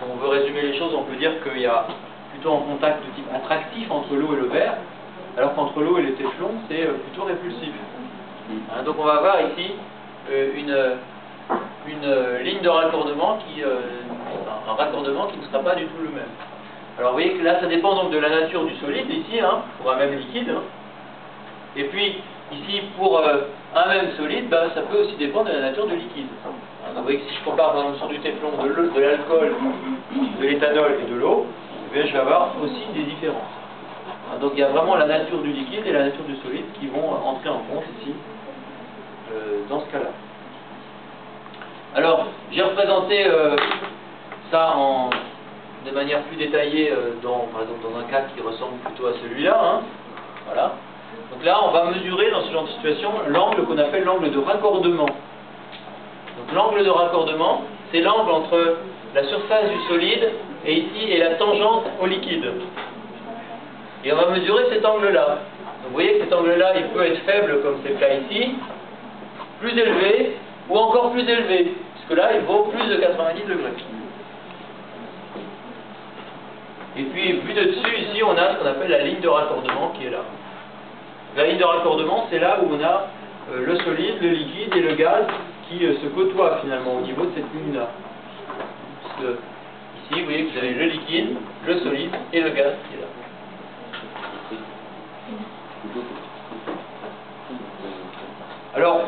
si on veut résumer les choses, on peut dire qu'il y a plutôt un contact de type attractif entre l'eau et le verre, alors qu'entre l'eau et le téflon, c'est plutôt répulsif. Hein, donc on va avoir ici une ligne de raccordement un raccordement qui ne sera pas du tout le même. Alors vous voyez que là, ça dépend donc de la nature du solide, ici, hein, pour un même liquide. Hein. Et puis, ici, pour un même solide, ben, ça peut aussi dépendre de la nature du liquide. Hein, donc vous voyez que si je compare par exemple sur du téflon, de l'alcool, de l'éthanol et de l'eau, eh je vais avoir aussi des différences. Hein, donc il y a vraiment la nature du liquide et la nature du solide qui vont entrer en compte ici, dans ce cas-là. Alors, j'ai représenté ça de manière plus détaillée, par exemple dans un cas qui ressemble plutôt à celui-là. Hein. Voilà. Donc là, on va mesurer dans ce genre de situation l'angle qu'on appelle l'angle de raccordement. Donc l'angle de raccordement, c'est l'angle entre la surface du solide et ici et la tangente au liquide. Et on va mesurer cet angle-là. Donc vous voyez que cet angle-là, il peut être faible comme c'est le cas ici, plus élevé ou encore plus élevé, puisque là, il vaut plus de 90 degrés. Et puis, vu de dessus, ici, on a ce qu'on appelle la ligne de raccordement qui est là. La ligne de raccordement, c'est là où on a le solide, le liquide et le gaz qui se côtoient finalement au niveau de cette ligne-là. Parce que ici, vous voyez que vous avez le liquide, le solide et le gaz qui est là. Alors,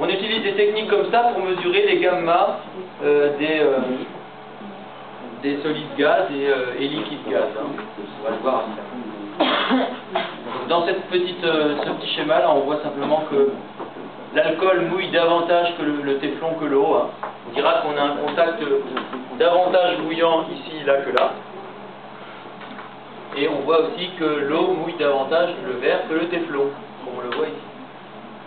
on utilise des techniques comme ça pour mesurer les gammas des solides gaz et liquides gaz. Hein. On va le voir ici. Dans ce petit schéma là, on voit simplement que l'alcool mouille davantage que le téflon que l'eau. Hein. On dira qu'on a un contact davantage mouillant ici, là que là. Et on voit aussi que l'eau mouille davantage le verre que le téflon, comme on le voit ici.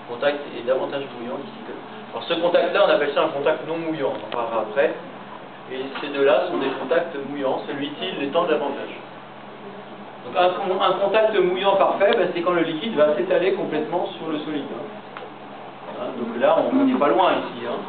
Le contact est davantage mouillant ici que là. Alors ce contact-là, on appelle ça un contact non mouillant, on en parlera après. Et ces deux-là sont des contacts mouillants, celui-ci l'étant davantage. Donc un contact mouillant parfait, ben, c'est quand le liquide va s'étaler complètement sur le solide. Hein. Hein, donc là, on n'est pas loin ici. Hein.